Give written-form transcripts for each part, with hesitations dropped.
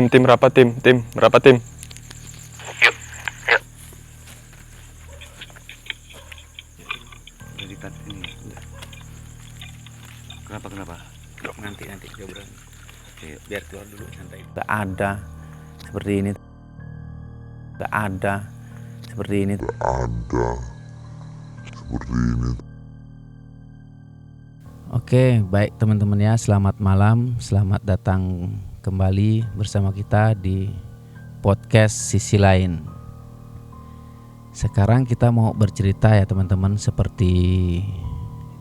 Tim rapat tim. Yuk. Udah dikat ini. Udah. Kenapa? Nanti coba. Oke, biar keluar dulu santai. Tak ada seperti ini. Oke, baik teman-teman ya, selamat malam, selamat datang kembali bersama kita di podcast Sisi Lain. Sekarang kita mau bercerita ya teman-teman, seperti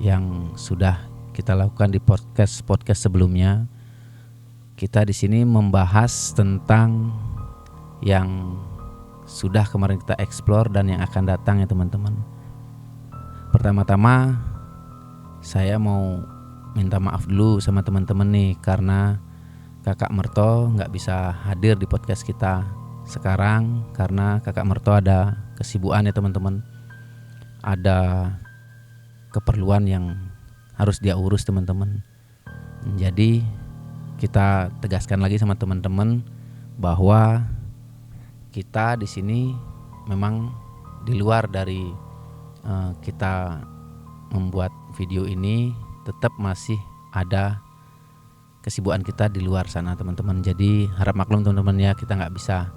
yang sudah kita lakukan di podcast sebelumnya. Kita di sini membahas tentang yang sudah kemarin kita explore dan yang akan datang ya teman-teman. Pertama-tama saya mau minta maaf dulu sama teman-teman nih, karena Kakak Merto nggak bisa hadir di podcast kita sekarang karena Kakak Merto ada kesibukan ya teman-teman. Ada keperluan yang harus dia urus teman-teman. Jadi kita tegaskan lagi sama teman-teman bahwa kita di sini memang di luar dari kita membuat video ini, tetap masih ada kesibukan kita di luar sana teman-teman. Jadi harap maklum teman-teman ya, kita nggak bisa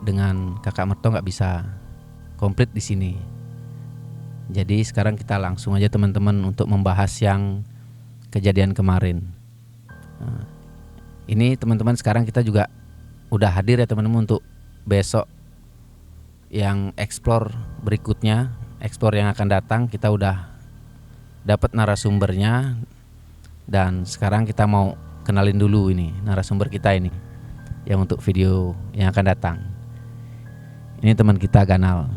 dengan Kakak Merto nggak bisa komplit di sini. Jadi sekarang kita langsung aja teman-teman untuk membahas yang kejadian kemarin. Ini teman-teman, sekarang kita juga udah hadir ya teman-teman untuk besok yang explore berikutnya, explore yang akan datang. Kita udah dapat narasumbernya dan sekarang kita mau kenalin dulu ini narasumber kita ini yang untuk video yang akan datang. Ini teman kita Ganal.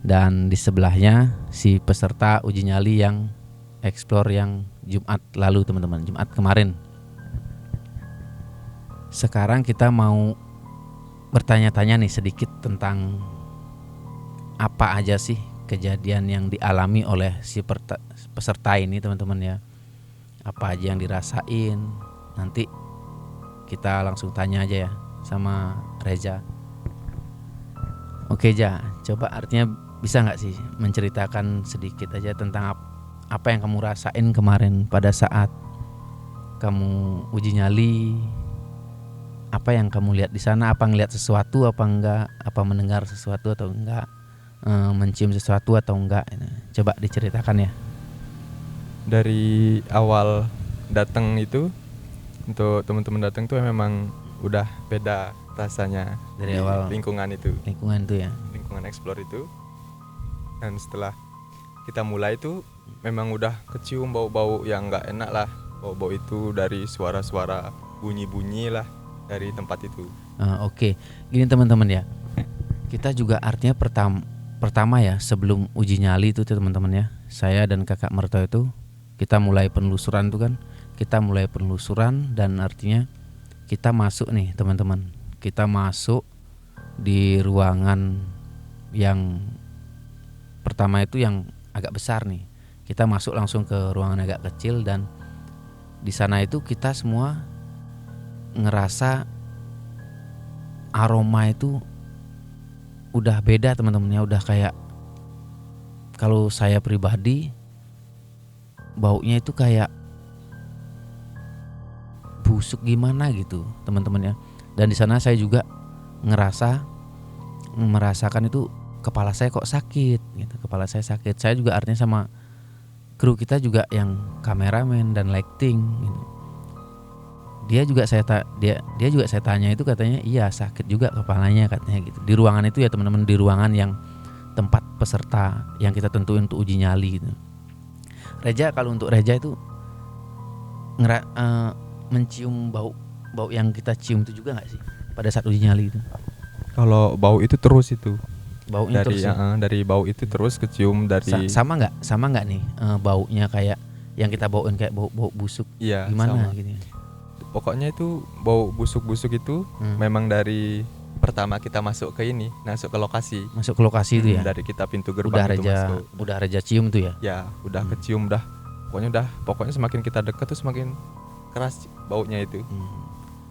Dan di sebelahnya si peserta uji nyali yang explore yang Jumat lalu teman-teman, Jumat kemarin. Sekarang kita mau bertanya-tanya nih sedikit tentang apa aja sih kejadian yang dialami oleh si peserta ini teman-teman ya. Apa aja yang dirasain. Nanti kita langsung tanya aja ya sama Reza. Oke Ja, coba artinya bisa gak sih menceritakan sedikit aja tentang apa yang kamu rasain kemarin pada saat kamu uji nyali. Apa yang kamu lihat di sana? Apa ngelihat sesuatu apa enggak? Apa mendengar sesuatu atau enggak? Mencium sesuatu atau enggak? Coba diceritakan ya. Dari awal datang itu, untuk teman-teman datang tuh memang udah beda rasanya Dari di awal lingkungan itu ya. Lingkungan explore itu. Dan setelah kita mulai itu memang udah kecium bau-bau yang enggak enak lah. Bau-bau itu dari suara-suara bunyi-bunyi lah dari tempat itu. Oke. Gini teman-teman ya, kita juga artinya pertama ya, sebelum uji nyali itu teman-teman ya, saya dan Kakak Merto itu kita mulai penelusuran tuh kan. Kita mulai penelusuran dan artinya kita masuk nih teman-teman. Kita masuk di ruangan yang pertama itu yang agak besar nih. Kita masuk langsung ke ruangan agak kecil dan di sana itu kita semua ngerasa aroma itu udah beda teman-teman ya, udah kayak, kalau saya pribadi baunya itu kayak busuk gimana gitu teman-teman ya. Dan di sana saya juga merasakan itu kepala saya kok sakit gitu. Kepala saya sakit. Saya juga artinya sama kru kita juga yang kameramen dan lighting gitu. Dia juga saya tanya itu, katanya iya sakit juga kepalanya katanya gitu. Di ruangan itu ya teman-teman, di ruangan yang tempat peserta yang kita tentuin untuk uji nyali gitu. Reja, kalau untuk Reja itu mencium bau yang kita cium itu juga nggak sih pada saat uji nyali itu? Kalau bau itu terus itu. Baunya dari terus ya? Dari bau itu terus kecium dari sama nggak nih baunya kayak yang kita bauin kayak bau busuk? Iya, gimana sama. gitu ya? Pokoknya itu bau busuk-busuk itu memang dari pertama kita masuk ke lokasi. Masuk ke lokasi itu ya? Dari kita pintu gerbang masuk. Udah Reja cium tuh ya? Ya, udah kecium dah. Pokoknya semakin kita dekat tuh semakin keras baunya itu.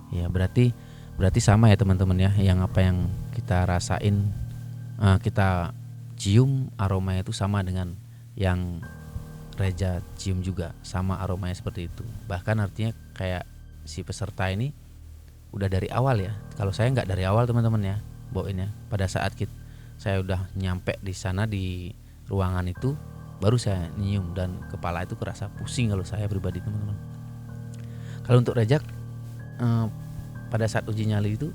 Ya berarti sama ya teman-teman ya, yang apa yang kita rasain, kita cium aromanya itu sama dengan yang Reza cium juga, sama aromanya seperti itu. Bahkan artinya kayak si peserta ini udah dari awal ya. Kalau saya nggak dari awal teman-teman ya bauinnya. Pada saat saya udah nyampe di sana di ruangan itu, baru saya nyium dan kepala itu kerasa pusing kalau saya pribadi teman-teman. Kalau untuk Reza pada saat uji nyali itu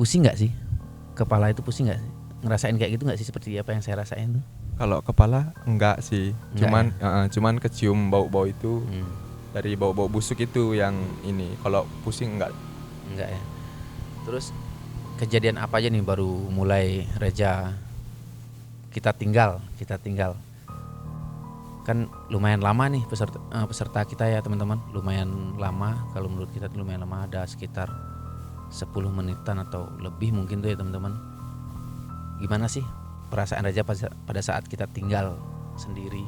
pusing nggak sih? Kepala itu pusing nggak sih? Ngerasain kayak gitu nggak sih seperti apa yang saya rasain tuh? Kalau kepala enggak sih, Enggak cuman kecium bau-bau itu dari bau-bau busuk itu yang ini. Kalau pusing enggak ya. Terus kejadian apa aja nih baru mulai Reza kita tinggal kan lumayan lama nih peserta kita ya teman-teman, lumayan lama. Kalau menurut kita lumayan lama, ada sekitar 10 menitan atau lebih mungkin tuh ya teman-teman. Gimana sih perasaan Reza pada saat kita tinggal sendiri?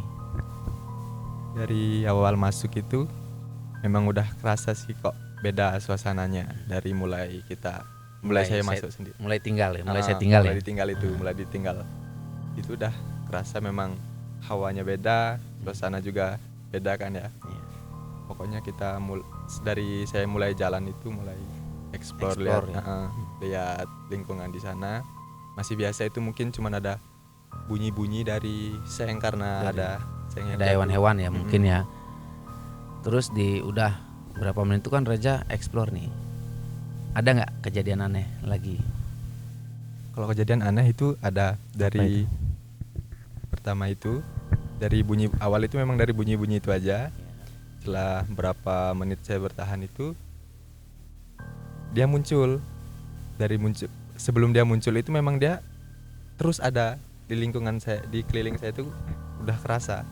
Dari awal masuk itu memang udah kerasa sih kok beda suasananya dari mulai saya masuk sendiri. Mulai tinggal ya, mulai ditinggal itu udah kerasa memang hawanya beda, suasana juga beda kan ya. Iya. Pokoknya dari saya mulai jalan itu mulai explore lihat lingkungan di sana. Masih biasa itu mungkin cuma ada bunyi-bunyi dari seng karena ada hewan-hewan ya mungkin ya. Terus udah berapa menit itu kan Reza explore nih. Ada nggak kejadian aneh lagi? Kalau kejadian aneh itu ada dari pertama itu dari bunyi awal itu memang dari bunyi-bunyi itu aja. Setelah berapa menit saya bertahan itu dia muncul. Sebelum dia muncul itu memang dia terus ada di lingkungan saya, di keliling saya itu udah kerasa.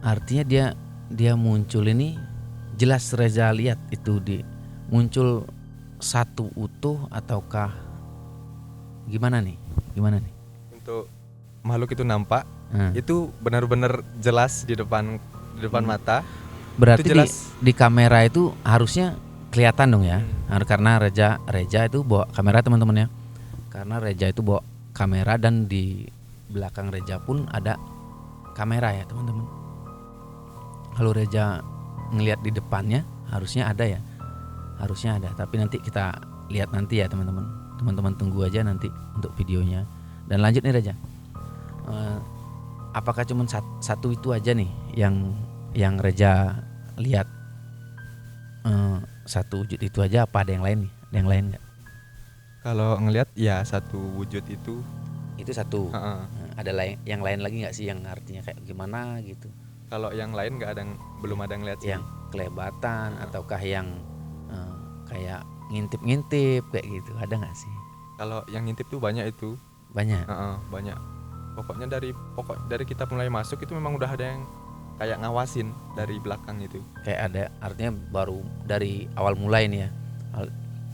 Artinya dia muncul ini jelas Reza lihat itu muncul satu utuh ataukah gimana nih? Untuk makhluk itu nampak itu benar-benar jelas di depan mata. Berarti di kamera itu harusnya kelihatan dong ya. Karena Reza itu bawa kamera teman-teman ya. Karena Reza itu bawa kamera dan di belakang Reza pun ada kamera ya teman-teman. Kalau Reza ngelihat di depannya harusnya ada ya. Harusnya ada, tapi nanti kita lihat nanti ya teman-teman. Teman-teman tunggu aja nanti untuk videonya. Dan lanjut nih Reza. Apakah cuma satu itu aja nih yang Reza lihat? Satu wujud itu aja apa ada yang lain nih? Ada yang lain nggak? Kalau ngelihat ya satu wujud itu satu. Ada yang lain lagi nggak sih yang artinya kayak gimana gitu? Kalau yang lain belum ada ngelihat sih. Yang kelebatan ataukah yang kayak ngintip kayak gitu, ada nggak sih? Kalau yang ngintip tuh banyak itu. Banyak. Banyak. Pokoknya dari kita mulai masuk itu memang udah ada yang kayak ngawasin dari belakang itu. Kayak ada, artinya baru dari awal mulai nih ya.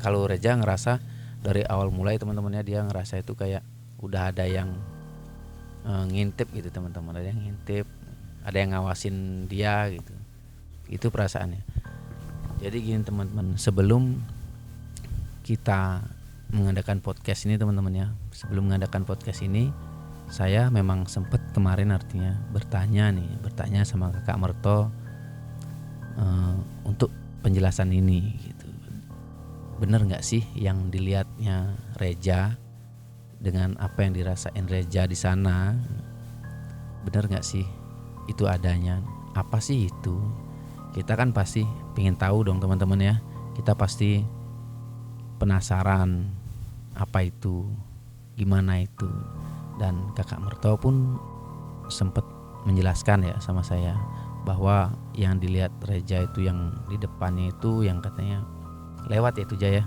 Kalau Reza ngerasa dari awal mulai teman-temannya dia ngerasa itu kayak udah ada yang ngintip gitu teman-teman, ada yang ngintip, ada yang ngawasin dia gitu. Itu perasaannya. Jadi gini teman-teman, sebelum kita mengadakan podcast ini teman-teman ya, sebelum mengadakan podcast ini saya memang sempat kemarin artinya bertanya sama Kakak Merto untuk penjelasan ini gitu. Bener nggak sih yang dilihatnya Reza dengan apa yang dirasain Reza di sana? Bener nggak sih itu adanya? Apa sih itu? Kita kan pasti pengen tahu dong teman-teman ya. Kita pasti penasaran apa itu, gimana itu. Dan Kakak Merto pun sempat menjelaskan ya sama saya bahwa yang dilihat Reza itu yang di depannya itu yang katanya lewat ya itu Jaya,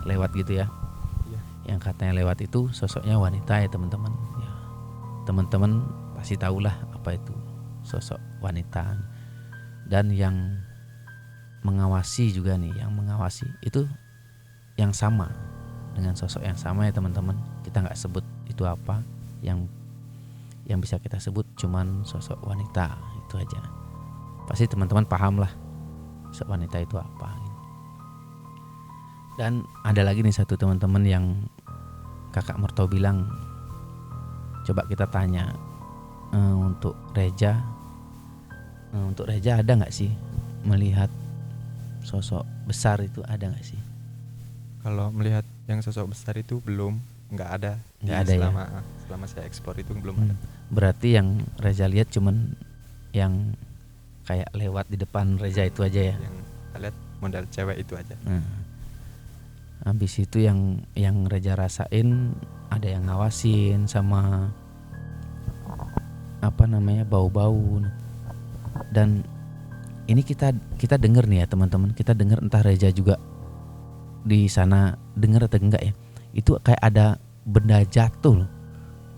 lewat gitu ya. Yang katanya lewat itu sosoknya wanita ya teman-teman. Ya, teman-teman pasti tahulah apa itu sosok wanita. Dan yang mengawasi juga nih, yang mengawasi itu yang sama dengan sosok yang sama ya teman-teman. Kita nggak sebut itu apa, yang bisa kita sebut cuman sosok wanita itu aja. Pasti teman-teman paham lah wanita itu apa. Dan ada lagi nih satu teman-teman yang kakak Merto bilang, coba kita tanya untuk Reja ada nggak sih melihat sosok besar itu, ada nggak sih? Kalau melihat yang sosok besar itu nggak ada. Nggak ada selama saya eksplor itu belum ada. Berarti yang Reza lihat cuman yang kayak lewat di depan Reza itu aja ya. Yang kita lihat model cewek itu aja. Habis itu yang Reza rasain ada yang ngawasin sama bau-bau. Dan ini kita dengar nih ya teman-teman, kita dengar, entah Reza juga di sana dengar atau enggak ya, itu kayak ada benda jatuh loh.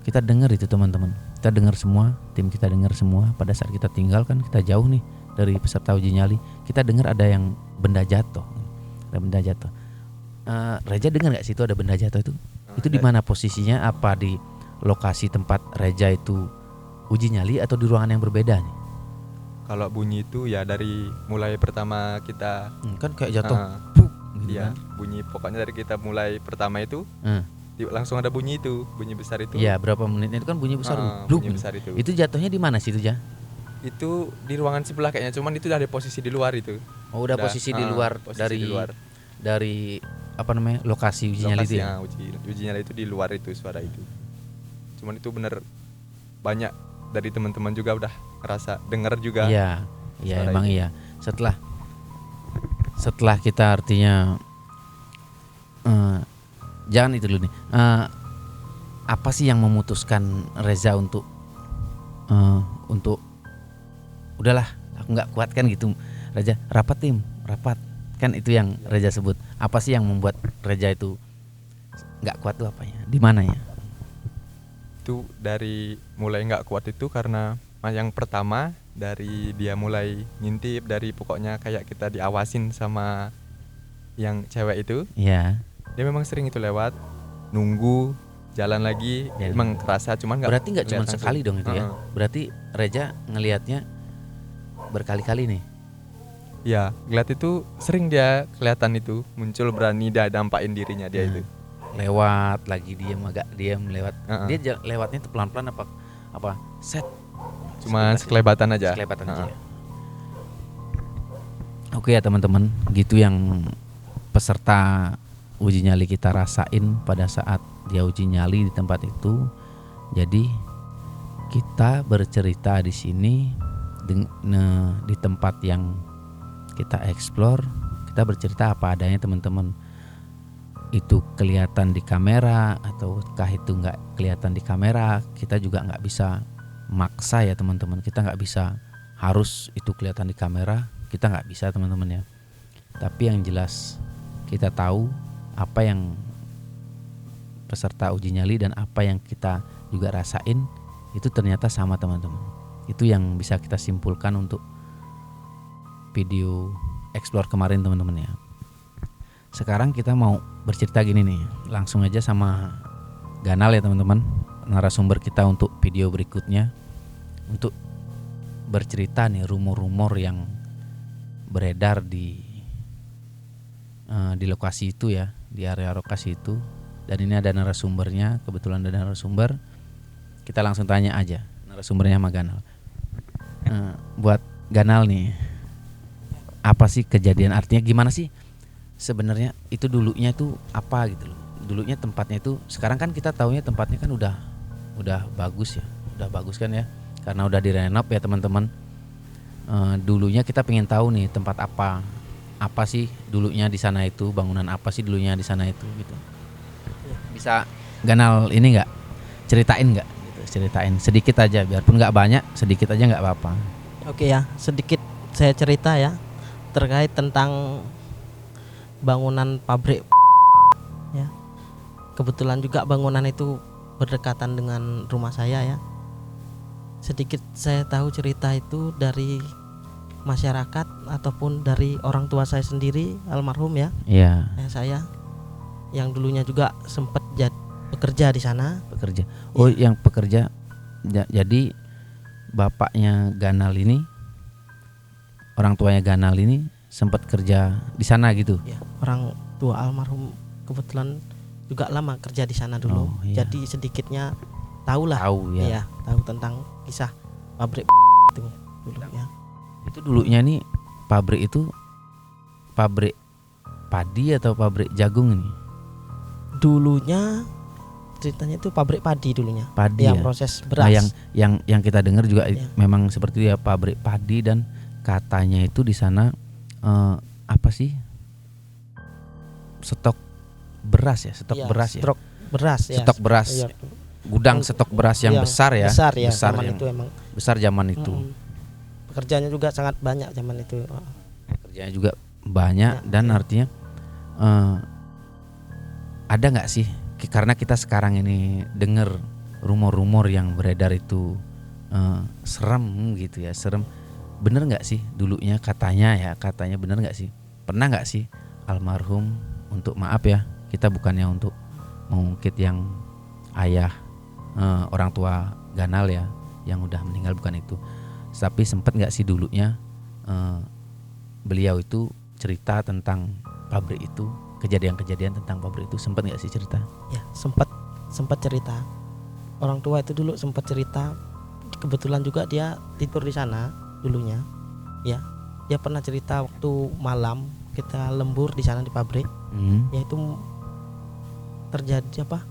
Kita dengar itu teman-teman, kita dengar semua, tim kita dengar semua. Pada saat kita tinggal kan kita jauh nih dari peserta uji nyali, kita dengar ada yang benda jatuh, Reza dengar nggak sih itu ada benda jatuh itu? Itu di mana posisinya? Apa di lokasi tempat Reza itu uji nyali atau di ruangan yang berbeda nih? Kalau bunyi itu ya dari mulai pertama kita kan kayak jatuh. Gitu iya, kan? bunyi pokoknya dari kita mulai pertama itu langsung ada bunyi besar itu. Iya, berapa menitnya itu kan bunyi besar. Bunyi besar itu. Itu jatuhnya di mana sih itu, Ja? Itu di ruangan sebelah kayaknya, cuman itu udah ada posisi di luar itu. Oh, udah posisi di luar dari lokasi uji nyali itu ya. Uji nyali itu di luar itu suara itu. Cuman itu bener banyak dari teman-teman juga udah ngerasa dengar juga. Iya emang itu. Iya. Setelah kita artinya jangan itu dulu nih. Apa sih yang memutuskan Reza untuk udahlah aku nggak kuat kan gitu, Reza rapat kan itu yang Reza sebut. Apa sih yang membuat Reza itu nggak kuat tuh apanya? Di mana ya? Itu dari mulai nggak kuat itu karena yang pertama dari dia mulai ngintip, dari pokoknya kayak kita diawasin sama yang cewek itu. Iya. Dia memang sering itu lewat, nunggu, jalan lagi, emang kerasa cuman nggak. Berarti nggak cuma sekali dong itu ya? Berarti Reza ngelihatnya berkali-kali nih. Ya, ngeliat itu sering dia kelihatan itu muncul, berani dia dampain dirinya dia itu. Lewat lagi agak diam lewat. Dia lewatnya tuh pelan-pelan apa set. Cuma sekelebatan aja. Oke ya teman-teman, gitu yang peserta uji nyali kita rasain pada saat dia uji nyali di tempat itu. Jadi kita bercerita di sini di tempat yang kita explore, kita bercerita apa adanya teman-teman. Itu kelihatan di kamera ataukah itu nggak kelihatan di kamera, kita juga nggak bisa maksa ya teman-teman. Kita nggak bisa harus itu kelihatan di kamera, kita nggak bisa teman-teman ya. Tapi yang jelas kita tahu apa yang peserta uji nyali dan apa yang kita juga rasain itu ternyata sama teman-teman. Itu yang bisa kita simpulkan untuk video explore kemarin teman-teman ya. Sekarang kita mau bercerita gini nih, langsung aja sama Ganal ya teman-teman, narasumber kita untuk video berikutnya, untuk bercerita nih rumor-rumor yang beredar di lokasi itu ya, di area lokasi itu. Dan ini ada narasumbernya, kebetulan ada narasumber, kita langsung tanya aja narasumbernya sama Ganal. Buat Ganal nih, apa sih kejadian, artinya gimana sih sebenarnya itu dulunya itu apa gitu loh. Dulunya tempatnya itu, sekarang kan kita taunya tempatnya kan udah bagus ya, udah bagus kan ya, karena udah direnov ya teman-teman. Dulunya kita pengen tahu nih tempat apa sih dulunya di sana itu, bangunan apa sih dulunya di sana itu gitu. Bisa Ganal ini nggak ceritain nggak gitu, ceritain sedikit aja, biarpun nggak banyak, sedikit aja nggak apa-apa. Oke ya, sedikit saya cerita ya terkait tentang bangunan pabrik ya. Kebetulan juga bangunan itu berdekatan dengan rumah saya ya. Sedikit saya tahu cerita itu dari masyarakat ataupun dari orang tua saya sendiri, almarhum ya. Iya. Saya yang dulunya juga sempat bekerja di sana. Pekerja. Oh, ya. Yang pekerja. Jadi bapaknya Ganal ini, orang tuanya Ganal ini sempat kerja di sana gitu. Ya, orang tua almarhum kebetulan juga lama kerja di sana dulu. Oh, iya. Jadi sedikitnya tahulah. Tahu ya. Iya, tahu tentang kisah pabrik itu dulu ya. Itu dulunya nih pabrik itu pabrik padi atau pabrik jagung ini? Dulunya ceritanya itu pabrik padi dulunya. Padi Yang ya. proses Nah, beras. yang kita dengar juga Ya. memang seperti ya pabrik padi, dan katanya itu di sana apa sih? Stok beras ya, stok Iya, beras ya. stok beras ya. Stok beras. Iya. Gudang stok beras yang besar ya. Besar ya. Besar Zaman yang itu emang. besar zaman itu. Pekerjaannya juga sangat banyak zaman itu. Kerjanya juga banyak Ya, dan ya. artinya ada nggak sih, karena kita sekarang ini dengar rumor-rumor yang beredar itu serem gitu ya, serem. Bener nggak sih dulunya katanya bener nggak sih, pernah nggak sih almarhum, untuk maaf ya, kita bukannya untuk mengungkit yang ayah orang tua Ganal ya yang udah meninggal, bukan itu, tapi sempat nggak sih dulunya beliau itu cerita tentang pabrik itu, kejadian-kejadian tentang pabrik itu, sempat nggak sih cerita? Ya, sempat cerita. Orang tua itu dulu sempat cerita. Kebetulan juga dia tidur di sana dulunya. Ya, dia pernah cerita waktu malam kita lembur di sana di pabrik, yaitu terjadi apa?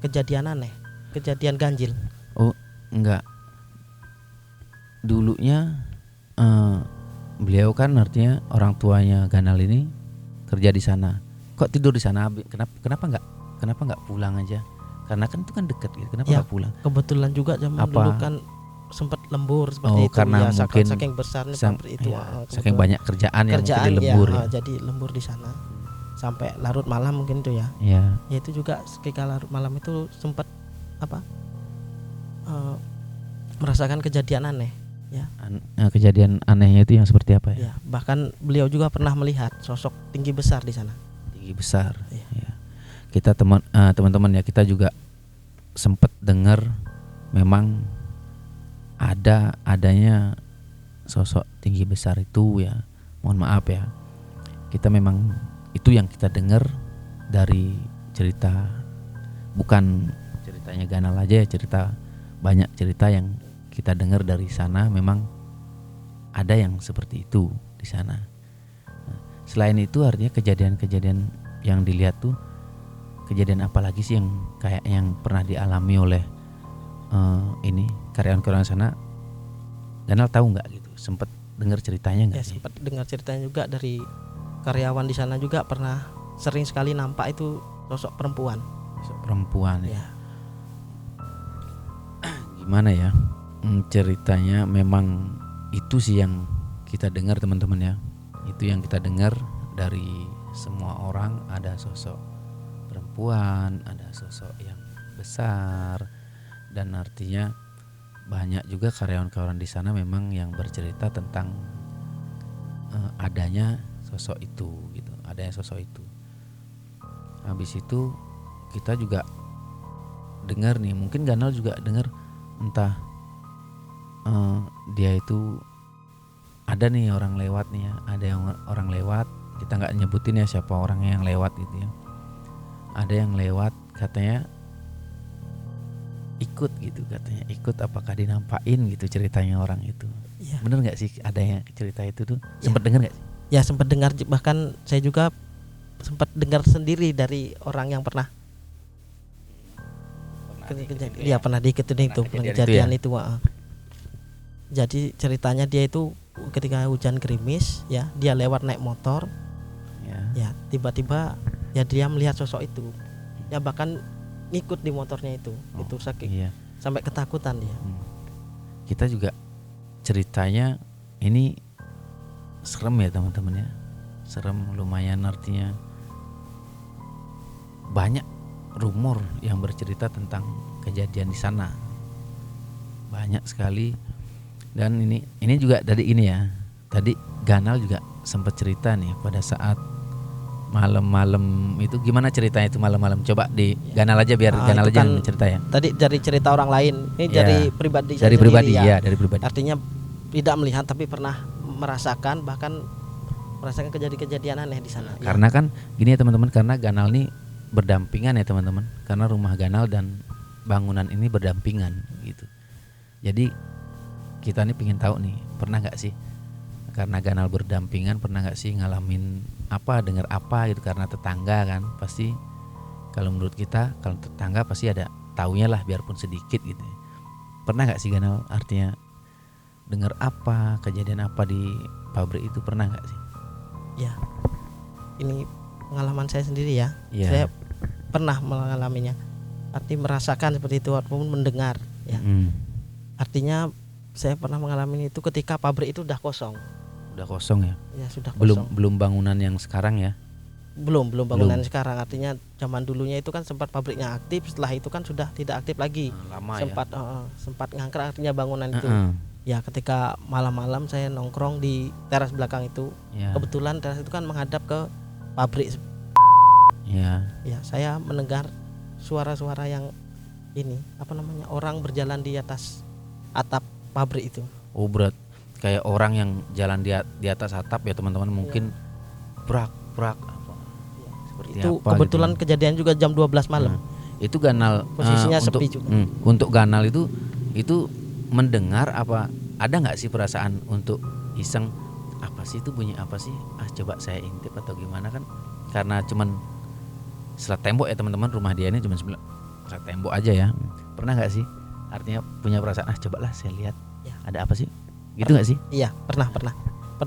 Kejadian aneh, kejadian ganjil. Oh, enggak. Dulunya beliau kan artinya orang tuanya Ganal ini kerja di sana. Kok tidur di sana? Kenapa nggak pulang aja? Karena kan itu kan dekat gitu. Kenapa Ya, nggak pulang? Kebetulan juga zaman Apa? dulu kan sempat lembur seperti Oh, itu. karena Ya, mungkin saking besarnya pabrik itu. ya, Kebetulan. saking banyak kerjaan yang mungkin di lembur ya. Jadi lembur di sana sampai larut malam mungkin itu ya. Ya. Ya itu juga ketika larut malam itu sempat apa? Merasakan kejadian aneh. Ya. Kejadian anehnya itu yang seperti apa ya? Ya, bahkan beliau juga pernah melihat sosok tinggi besar di sana. Tinggi besar. Iya. Ya. Kita teman-teman ya, kita juga sempat dengar memang adanya sosok tinggi besar itu ya. Mohon maaf ya, kita memang itu yang kita dengar dari cerita, bukan ceritanya Ganal aja ya, banyak cerita yang kita dengar dari sana, memang ada yang seperti itu di sana. Nah, selain itu artinya kejadian-kejadian yang dilihat tuh, kejadian apa lagi sih yang kayak yang pernah dialami oleh ini karyawan-karyawan sana? Ganal tahu nggak gitu? Sempet dengar ceritanya nggak Ya, sih? sempat dengar ceritanya juga dari karyawan di sana juga pernah sering sekali nampak itu sosok perempuan. Sosok perempuan ya. Ya. Gimana ya? Ceritanya memang itu sih yang kita dengar teman-teman ya. Itu yang kita dengar dari semua orang, ada sosok perempuan, ada sosok yang besar, dan artinya banyak juga karyawan-karyawan di sana memang yang bercerita tentang adanya sosok itu gitu, adanya sosok itu. Habis itu kita juga dengar nih, mungkin Ganal juga dengar, entah dia itu ada nih orang lewat nih ya, ada yang orang lewat, kita nggak nyebutin ya siapa orangnya yang lewat gitu ya. Ada yang lewat katanya ikut gitu, katanya ikut, apakah dinampain gitu ceritanya orang itu. Ya. Bener nggak sih ada yang cerita itu tuh? Ya. Sempat dengar nggak sih? Ya, sempat dengar, bahkan saya juga sempat dengar sendiri dari orang yang pernah pernah diikutin itu kejadian itu. Jadi ceritanya dia itu ketika hujan gerimis ya, dia lewat naik motor ya, tiba-tiba ya dia melihat sosok itu ya, bahkan ngikut di motornya itu. Itu saking sampai ketakutan dia. Kita juga ceritanya ini serem ya teman-teman ya, serem lumayan, artinya banyak rumor yang bercerita tentang kejadian di sana, banyak sekali. Dan ini juga dari ini ya, tadi Ganal juga sempat cerita nih pada saat malam-malam itu, gimana ceritanya itu malam-malam, coba di Ganal aja biar Ganal aja kan cerita ya. Tadi dari cerita orang lain, ini dari pribadi saya dari sendiri pribadi ya. Dari pribadi. Artinya tidak melihat tapi pernah merasakan, bahkan merasakan kejadian-kejadian aneh di sana. Ya. Karena kan gini ya teman-teman, karena ganal ini berdampingan ya teman-teman. Karena rumah ganal dan bangunan ini berdampingan gitu. Jadi kita nih pengen tahu nih, pernah nggak sih karena ganal berdampingan, pernah nggak sih ngalamin apa, dengar apa gitu, karena tetangga kan pasti, kalau menurut kita kalau tetangga pasti ada taunya lah biarpun sedikit gitu. Pernah nggak sih ganal, artinya dengar apa, kejadian apa di pabrik itu, pernah nggak sih? Ya, ini pengalaman saya sendiri ya. Iya. Saya pernah mengalaminya. Arti merasakan seperti itu ataupun mendengar. Ya. Artinya saya pernah mengalami itu ketika pabrik itu udah kosong. Udah kosong ya? Ya sudah kosong. Belum bangunan yang sekarang ya? Belum bangunan sekarang. Artinya zaman dulunya itu kan sempat pabriknya aktif. Setelah itu kan sudah tidak aktif lagi. Lama sempat ya? Sempat ngangkrak artinya bangunan itu. Ya ketika malam-malam saya nongkrong di teras belakang itu. Ya. Kebetulan teras itu kan menghadap ke pabrik. Ya. Ya saya mendengar suara-suara yang ini apa namanya, orang berjalan di atas atap pabrik itu. Oh, berat kayak orang yang jalan di atas atap ya teman-teman, mungkin prak apa. Ya. Seperti Itu apa kebetulan gitu. kejadian juga jam 12 malam. Itu ganal Posisinya untuk, sepi juga. Untuk ganal itu mendengar apa, ada nggak sih perasaan untuk iseng, apa sih itu bunyi apa sih, coba saya intip atau gimana, kan karena cuman selat tembok ya teman-teman, rumah dia ini cuma selat tembok aja ya. Pernah nggak sih artinya punya perasaan, cobalah saya lihat Ya. ada apa sih gitu nggak sih? Iya, pernah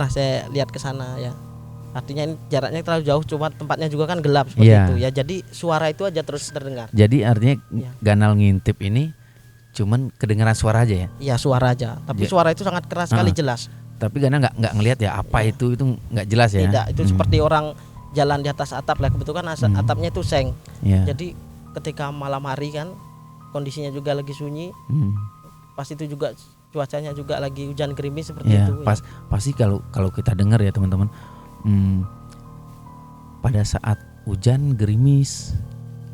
saya lihat ke sana ya. Artinya ini jaraknya terlalu jauh, cuma tempatnya juga kan gelap seperti Iya. itu ya. Jadi suara itu aja terus terdengar. Jadi artinya Iya. ganal ngintip ini cuman kedengaran suara aja ya. Iya, suara aja. Tapi Ya. suara itu sangat keras sekali, jelas. Tapi ganal nggak ngelihat ya apa itu nggak jelas ya. Tidak, itu seperti orang jalan di atas atap lah. Kebetulan atapnya itu seng. Ya. Jadi ketika malam hari kan kondisinya juga lagi sunyi. Pas itu juga cuacanya juga lagi hujan gerimis seperti Ya, itu. pasti kalau kita dengar ya teman-teman, pada saat hujan gerimis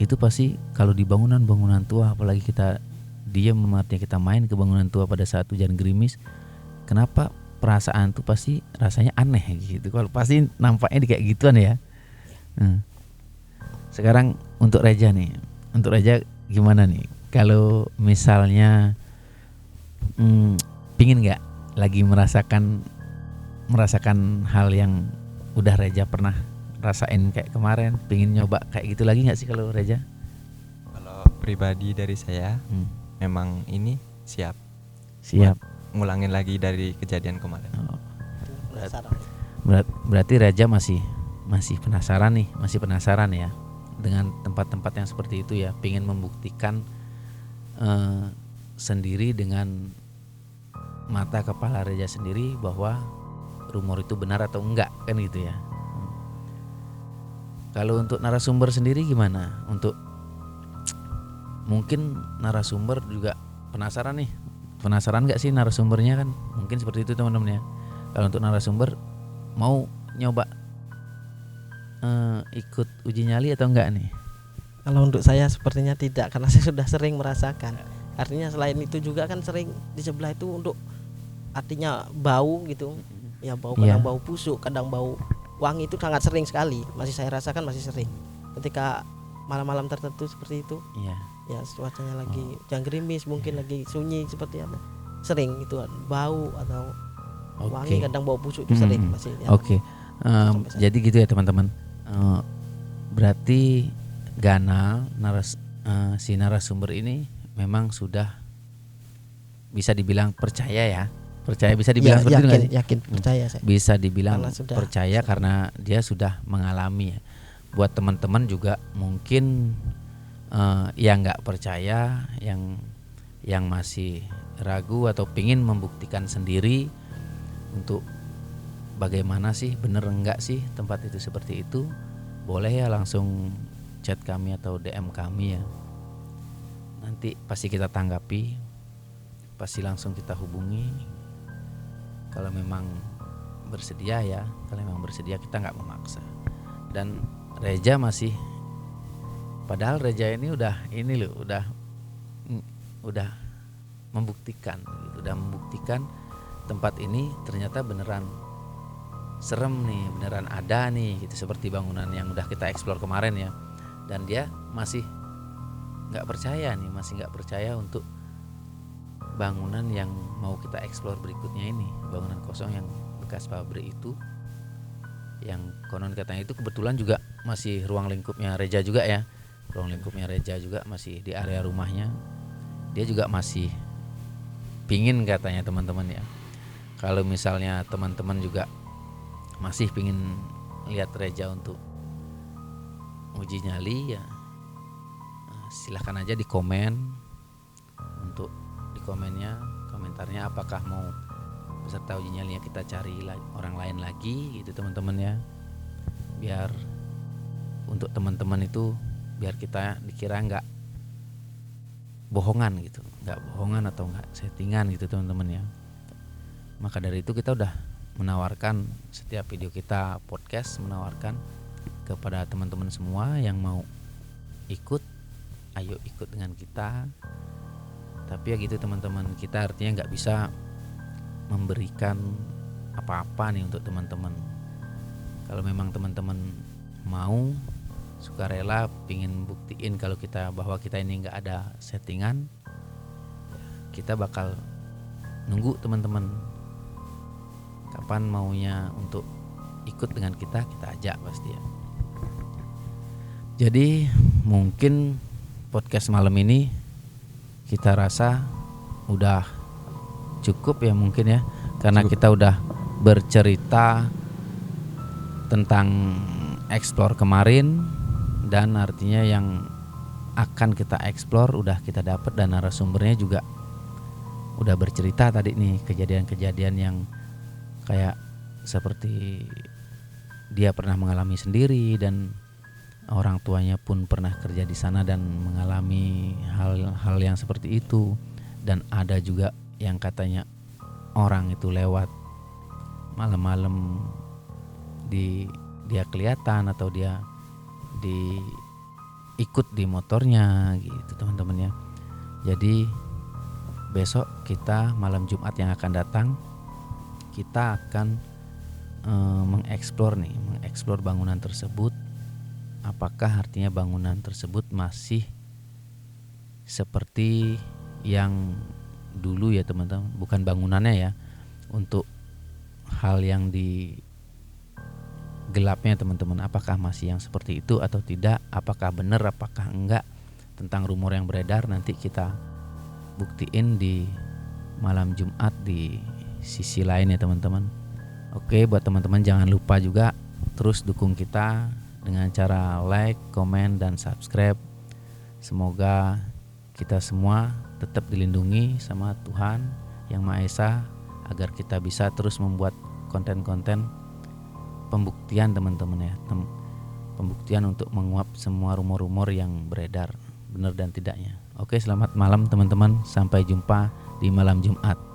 itu pasti kalau di bangunan tua, apalagi kita diam, artinya kita main ke bangunan tua pada saat hujan gerimis, kenapa perasaan tuh pasti rasanya aneh gitu. Kalau pasti nampaknya di kayak gituan ya. Sekarang untuk Reja nih, gimana nih? Kalau misalnya pingin nggak lagi merasakan hal yang udah Reja pernah rasain kayak kemarin, pingin nyoba kayak gitu lagi nggak sih kalau Reja? Kalau pribadi dari saya, memang ini siap ngulangin lagi dari kejadian kemarin. Berarti Reja masih penasaran nih, ya dengan tempat-tempat yang seperti itu ya, pingin membuktikan sendiri dengan mata kepala Reja sendiri bahwa rumor itu benar atau enggak, kan gitu ya. Kalau untuk narasumber sendiri gimana? Untuk mungkin narasumber juga penasaran nggak sih narasumbernya, kan mungkin seperti itu teman-teman ya. Kalau untuk narasumber mau nyoba ikut uji nyali atau enggak nih? Kalau untuk saya sepertinya tidak, karena saya sudah sering merasakan. Artinya selain itu juga kan sering di sebelah itu untuk artinya bau gitu. Ya bau, kadang bau busuk, kadang bau wangi, itu sangat sering sekali. Masih saya rasakan, masih sering. Ketika malam-malam tertentu seperti itu. Iya. Ya cuacanya lagi hujan gerimis, mungkin lagi sunyi seperti apa. Sering itu bau atau wangi, kadang bau busuk itu sering masih. Ya. Oke. Jadi gitu ya teman-teman. Berarti ganal si narasumber ini memang sudah bisa dibilang percaya ya. Bisa dibilang seperti itu nggak sih? Yakin percaya saya. Bisa dibilang Karena percaya karena dia sudah mengalami ya. Buat teman-teman juga mungkin yang nggak percaya, yang masih ragu atau pingin membuktikan sendiri untuk bagaimana sih, bener enggak sih tempat itu seperti itu, boleh ya langsung chat kami atau DM kami ya. Nanti pasti kita tanggapi, pasti langsung kita hubungi. Kalau memang bersedia ya, kita nggak memaksa. Dan Reja masih, padahal Reja ini udah membuktikan, tempat ini ternyata beneran serem nih, beneran ada nih gitu, seperti bangunan yang udah kita explore kemarin ya. Dan dia masih nggak percaya nih, masih nggak percaya untuk bangunan yang mau kita explore berikutnya ini, bangunan kosong yang bekas pabrik itu, yang konon katanya itu kebetulan juga masih ruang lingkupnya Reja juga ya, ruang lingkupnya Reja juga masih di area rumahnya. Dia juga masih pingin katanya teman-teman ya, kalau misalnya teman-teman juga masih pingin lihat Reja untuk uji nyali ya, silahkan aja di komen, untuk di komentarnya apakah mau peserta uji nyalinya kita cari orang lain lagi gitu teman-teman ya, biar untuk teman-teman itu biar kita dikira nggak bohongan gitu, nggak bohongan atau nggak settingan gitu teman-teman ya. Maka dari itu kita udah menawarkan setiap video kita podcast, menawarkan kepada teman-teman semua yang mau ikut, ayo ikut dengan kita. Tapi ya gitu teman-teman, kita artinya nggak bisa memberikan apa-apa nih untuk teman-teman. Kalau memang teman-teman mau sukarela pingin buktiin kalau kita bahwa kita ini nggak ada settingan, kita bakal nunggu teman-teman kapan maunya untuk ikut dengan kita ajak pasti ya. Jadi mungkin podcast malam ini kita rasa udah cukup ya mungkin ya, karena kita udah bercerita tentang explore kemarin, dan artinya yang akan kita explore udah kita dapat, dan narasumbernya juga udah bercerita tadi nih kejadian-kejadian yang kayak seperti dia pernah mengalami sendiri, dan orang tuanya pun pernah kerja di sana dan mengalami hal-hal yang seperti itu. Dan ada juga yang katanya orang itu lewat malam-malam dia kelihatan atau dia ikut di motornya gitu teman-teman ya. Jadi besok kita malam Jumat yang akan datang kita akan mengeksplor bangunan tersebut. Apakah artinya bangunan tersebut masih seperti yang dulu ya teman-teman, bukan bangunannya ya, untuk hal yang di gelapnya teman-teman, apakah masih yang seperti itu atau tidak, apakah benar apakah enggak, tentang rumor yang beredar nanti kita buktiin di malam Jumat di sisi lain ya teman-teman. Oke, buat teman-teman jangan lupa juga terus dukung kita dengan cara like, komen, dan subscribe. Semoga kita semua tetap dilindungi sama Tuhan Yang Maha Esa, agar kita bisa terus membuat konten-konten pembuktian teman-teman ya, pembuktian untuk menguap semua rumor-rumor yang beredar, benar dan tidaknya. Oke, selamat malam teman-teman, sampai jumpa di malam Jumat.